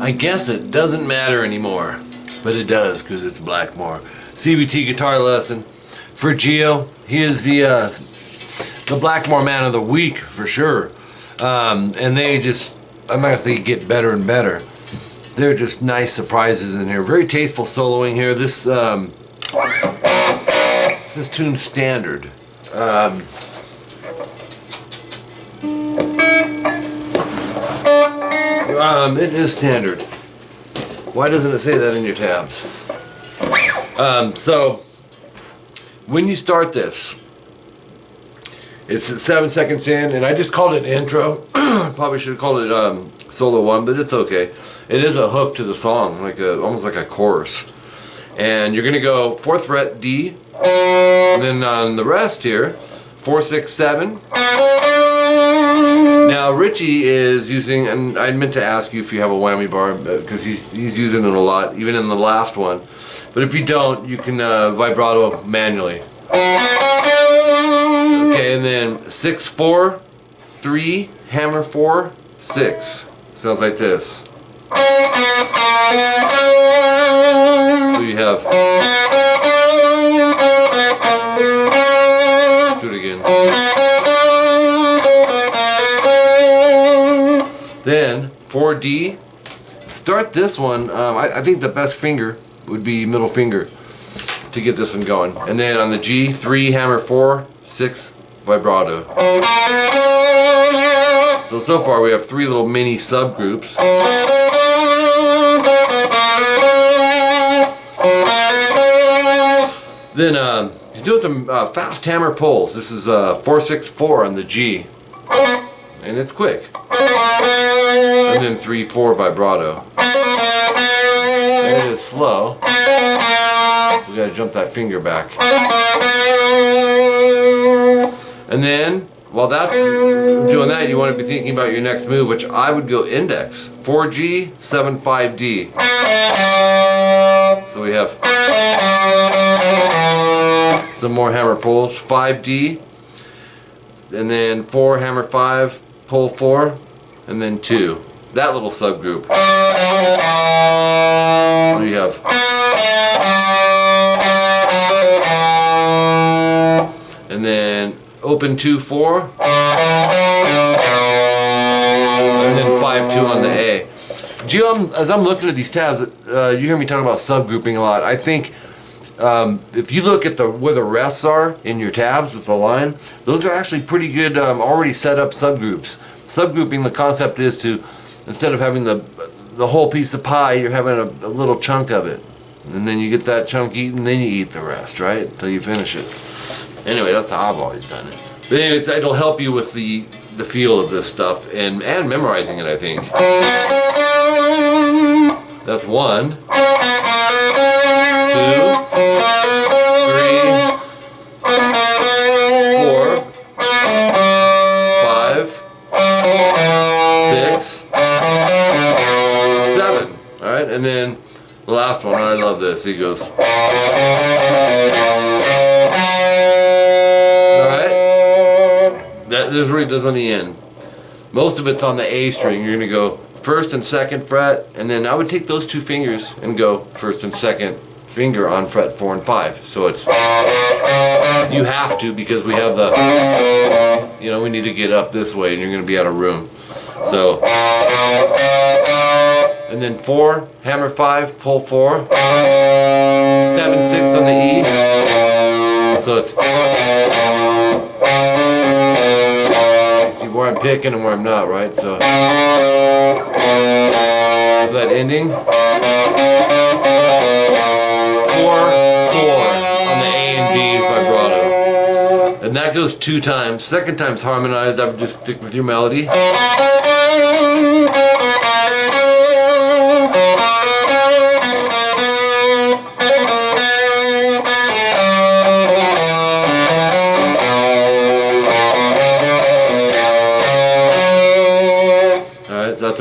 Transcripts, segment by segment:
I guess it doesn't matter anymore, but it does because it's Blackmore. CVT Guitar Lesson for Gio. He is the Blackmore Man of the Week for sure. And they just, I'm not gonna say get better and better. They're just nice surprises in here. Very tasteful soloing here. This is tuned standard. It is standard. Why doesn't it say that in your tabs? So when you start this, it's at 7 seconds in, and I just called it intro. Probably should have called it solo 1, but it's okay. It is a hook to the song, like almost like a chorus. And you're gonna go 4th fret D, and then on the rest here, 4, 6, 7. Now Ritchie is using, and I meant to ask you if you have a whammy bar, because he's using it a lot, even in the last one. But if you don't, you can vibrato manually. Okay, and then 6, 4, 3, hammer 4, 6. Sounds like this. So you have. Let's do it again. Then 4D. Start this one. I think the best finger would be middle finger to get this one going. And then on the G, 3, hammer 4, 6, vibrato. So far we have 3 little mini subgroups. Then he's doing some fast hammer pulls. This is 4, 6, 4 on the G. And it's quick. And then 3, 4 vibrato. And it is slow. We gotta jump that finger back. And then, while that's doing that, you want to be thinking about your next move, which I would go index. 4G, 7, 5D. So we have some more hammer pulls. 5D. And then 4, hammer 5, pull 4, and then 2. That little subgroup. So you have. And then open 2, 4. And then 5, 2 on the A. Gio, as I'm looking at these tabs, you hear me talk about subgrouping a lot. I think if you look at where the rests are in your tabs with the line, those are actually pretty good already set up subgroups. Subgrouping, the concept is to, instead of having the whole piece of pie, you're having a little chunk of it. And then you get that chunk eaten, then you eat the rest, right? Until you finish it. Anyway, that's how I've always done it. But anyway, it'll help you with the feel of this stuff and memorizing it, I think. That's 1, 2, 3, 4, 5, 6, 7. Alright, and then the last one, I love this. He goes. There's where it does on the end. Most of it's on the A string. You're going to go 1st and 2nd fret, and then I would take those 2 fingers and go 1st and 2nd finger on fret 4 and 5. So it's, you have to, because we have the, we need to get up this way and you're going to be out of room. So, and then 4, hammer 5, pull 4, 7, 6 on the E. So it's, see where I'm picking and where I'm not, right? So that ending. 4, 4 on the A and D vibrato. And that goes 2 times. 2nd time's harmonized. I would just stick with your melody.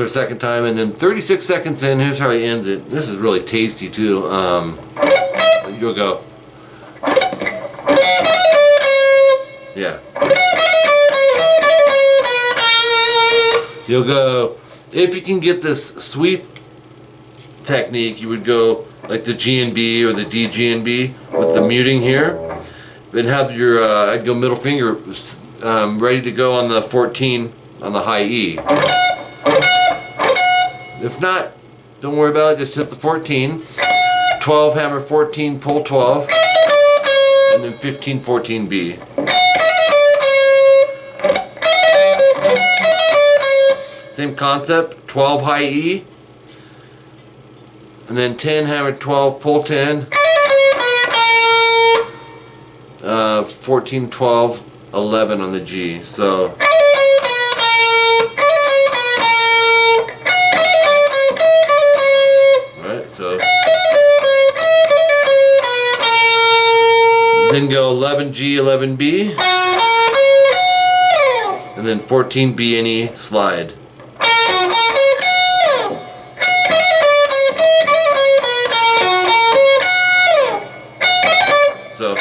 our second time, and then 36 seconds in, here's how he ends it. This is really tasty too. You'll go. Yeah. You'll go, if you can get this sweep technique, you would go like the G and B or the D, G and B with the muting here. Then have your, I'd go middle finger ready to go on the 14 on the high E. If not, don't worry about it, just hit the 14. 12, hammer 14, pull 12. And then 15, 14 B. Same concept, 12 high E. And then 10, hammer 12, pull 10. 14, 12, 11 on the G. So then go 11G, 11B, and then 14B and E slide. So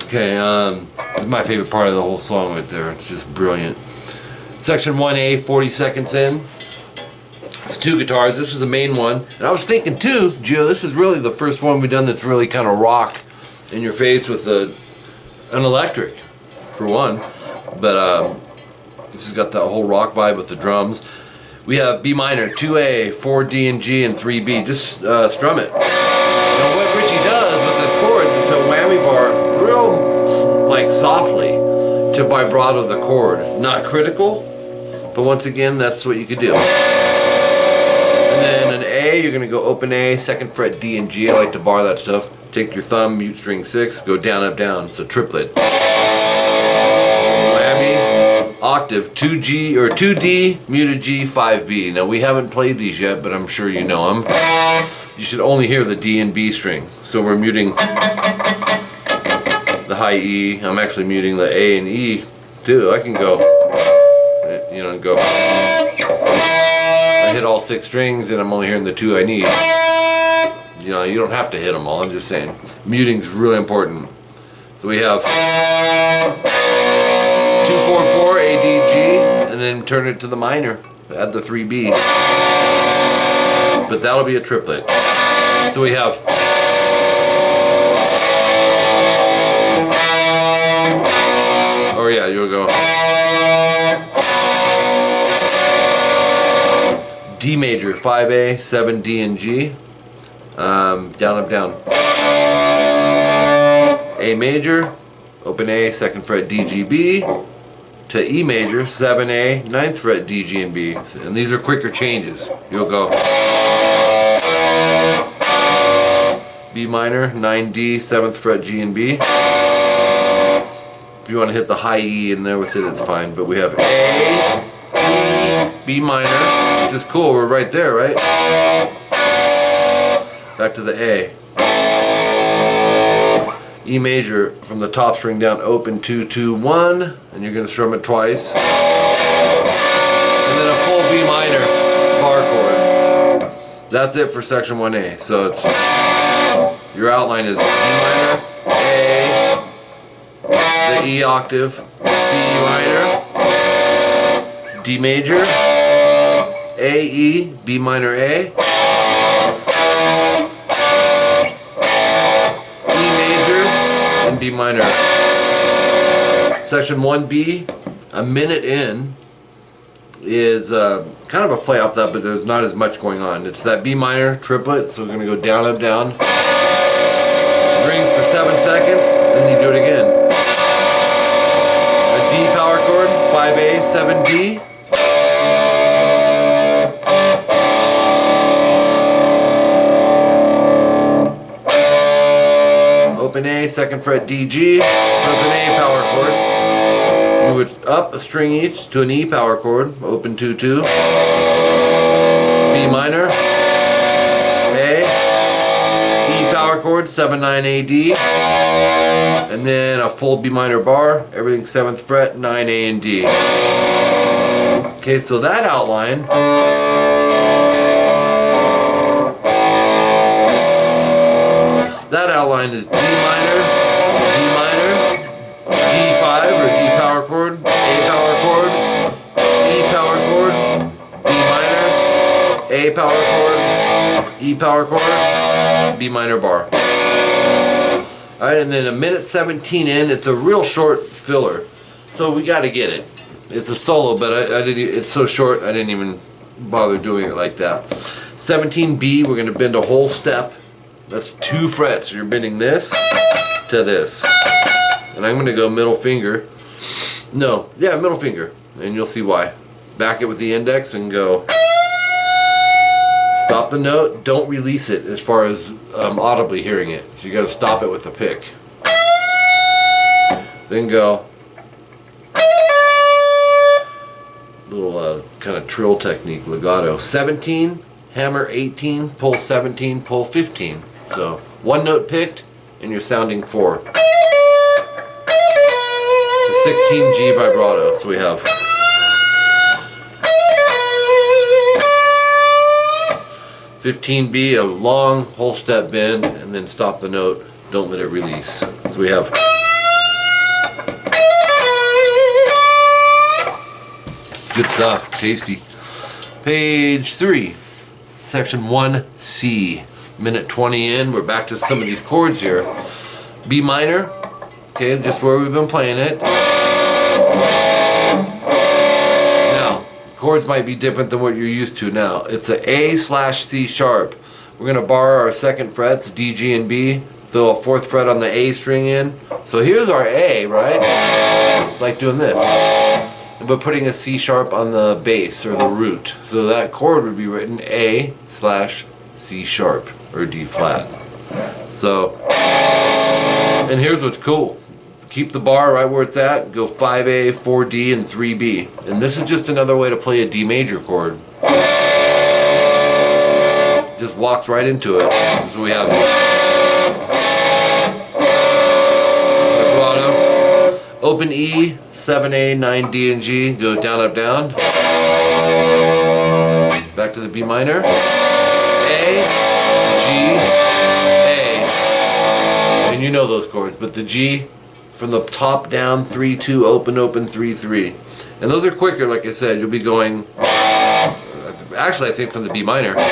okay, this is my favorite part of the whole song right there. It's just brilliant. Section 1A, 40 seconds in. It's 2 guitars. This is the main one. And I was thinking too, Gio, this is really the first one we've done that's really kind of rock in your face with an electric, for one. But this has got that whole rock vibe with the drums. We have B minor, 2A, 4D and G, and 3B. Just strum it. Now what Ritchie does with his chords is he'll whammy bar real like softly to vibrato the chord. Not critical, but once again, that's what you could do. And then an A, you're gonna go open A, 2nd fret D and G. I like to bar that stuff. Take your thumb, mute string 6, go down, up, down. It's a triplet. Whammy, octave, 2G or 2D, muted G, 5B. Now we haven't played these yet, but I'm sure you know them. You should only hear the D and B string. So we're muting the high E. I'm actually muting the A and E too. I can go, you know, go. I hit all 6 strings and I'm only hearing the 2 I need. You know, you don't have to hit them all. I'm just saying, muting's really important. So we have 2, 4, 4, A, D, G, and then turn it to the minor. Add the 3B. But that'll be a triplet. So we have. Oh yeah, you'll go D major, 5A, 7, D and G, down, up, down. A major, open A, 2nd fret D, G, B, to E major, 7A, 9th fret D, G and B. And these are quicker changes. You'll go B minor, 9D, 7th fret G and B. If you want to hit the high E in there with it, it's fine. But we have A, E, B minor, which is cool. We're right there, right? Back to the A. E major from the top string down, open 2, 2, 1, and you're going to strum it twice. And then a full B minor bar chord. That's it for section 1A. So it's your outline is E minor, A, the E octave, B minor, D major, A, E, B minor, A, E major, and B minor. Section 1B, a minute in, is kind of a play off that, but there's not as much going on. It's that B minor triplet, so we're going to go down, up, down. Rings for 7 seconds, and then you do it again. A D power chord, 5A, 7D. Open A, 2nd fret D, G. So it's an A power chord. Move it up a string each to an E power chord. Open 2, 2. B minor. A. E power chord, 7-9 A D, and then a full B minor bar, everything 7th fret, 9 A and D. Okay, so that outline is B minor, D5 or D power chord, A power chord, E power chord, B minor, A power chord, E power chord, B minor bar. Alright, and then 1:17 in, it's a real short filler, so we got to get it. It's a solo, but it's so short I didn't even bother doing it like that. 17B, we're going to bend a whole step. That's 2 frets. So you're bending this to this. And I'm going to go middle finger. No, yeah, middle finger. And you'll see why. Back it with the index and go. Stop the note. Don't release it as far as audibly hearing it. So you got to stop it with the pick. Then go. Little kind of trill technique, legato. 17, hammer 18, pull 17, pull 15. So 1 note picked, and you're sounding 4. To 16 G vibrato. So we have 15B, a long whole step bend, and then stop the note. Don't let it release. So we have good stuff, tasty. Page 3, section 1C. 1:20 in, we're back to some of these chords here. B minor, okay, just where we've been playing it. Now, chords might be different than what you're used to now. It's a A/C sharp. We're going to bar our 2nd frets, D, G, and B. Throw a 4th fret on the A string in. So here's our A, right? It's like doing this. But putting a C sharp on the bass or the root. So that chord would be written A/C sharp or D flat. So, and here's what's cool. Keep the bar right where it's at. Go 5A, 4D, and 3B. And this is just another way to play a D major chord. Just walks right into it. So we have vibrato. Open E, 7A, 9D, and G. Go down, up, down. Back to the B minor. A, G, A. And you know those chords, but the G from the top down, 3-2, open, open, 3-3. And those are quicker, like I said. You'll be going, actually I think from the B minor. Yeah.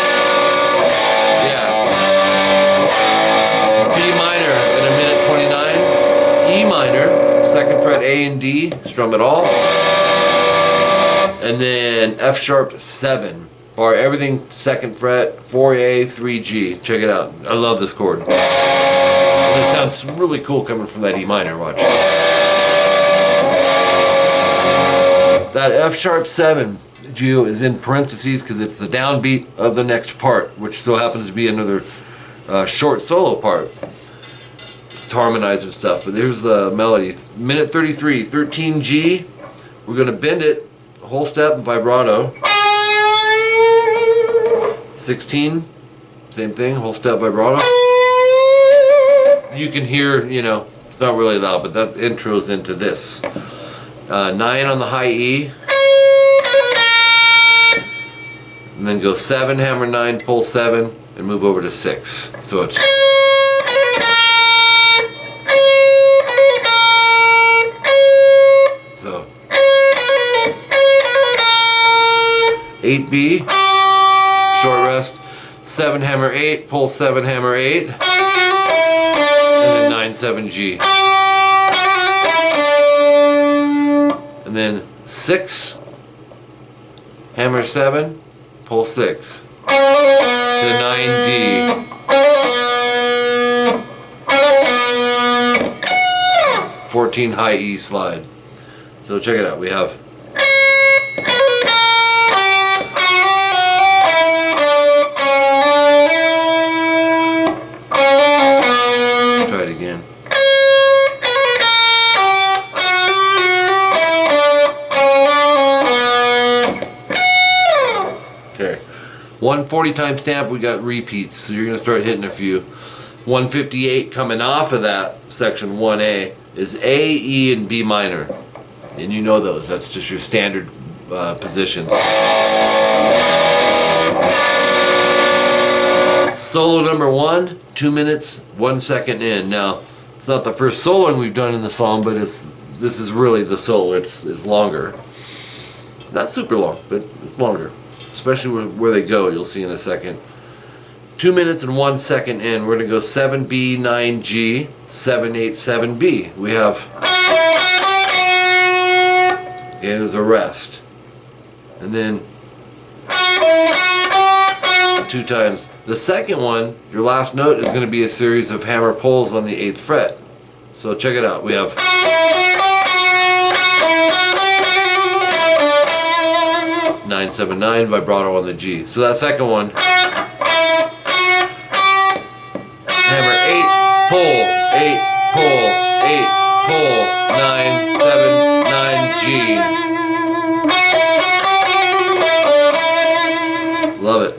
B minor in 1:29. E minor. 2nd fret A and D, strum it all. And then F sharp 7. Bar everything 2nd fret, 4A, 3G. Check it out. I love this chord. And it sounds really cool coming from that E minor, watch. That F sharp 7, Geo, is in parentheses because it's the downbeat of the next part, which still happens to be another short solo part. Harmonize and stuff, but here's the melody. 1:33, 13G. We're going to bend it a whole step in vibrato. 16, same thing, whole step vibrato. You can hear, you know, it's not really loud, but that intro's into this. 9 on the high E. And then go 7, hammer 9, pull 7, and move over to 6. So it's so 8B, short rest, 7 hammer 8, pull 7 hammer 8, and then 9 7G. And then 6 hammer 7, pull 6 to 9D. 14 high E slide. So check it out. We have try it again. Okay. 140 time stamp, we got repeats, so you're going to start hitting a few. 158 coming off of that section 1A is A, E, and B minor. And you know those. That's just your standard positions. Solo number 1, 2 minutes, 1 second in. Now, it's not the first soloing we've done in the song, but this is really the solo. It's longer. Not super long, but it's longer. Especially where they go, you'll see in a second. 2 minutes and 1 second in, we're going to go 7B, 9G, 7, 8, 7B. We have, there's a rest. And then 2 times. The second one, your last note, is going to be a series of hammer pulls on the 8th fret. So check it out. We have 9, 7, 9, vibrato on the G. So that second one, hammer 8, pull, 8, pull, 8, pull, 9, 7, 9, G. Love it.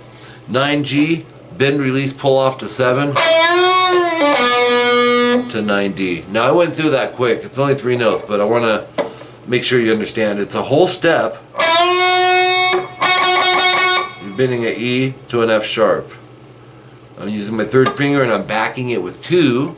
9G, bend, release, pull off to 7 to 9D. Now I went through that quick. It's only 3 notes, but I want to make sure you understand. It's a whole step. You're bending an E to an F sharp. I'm using my 3rd finger and I'm backing it with 2.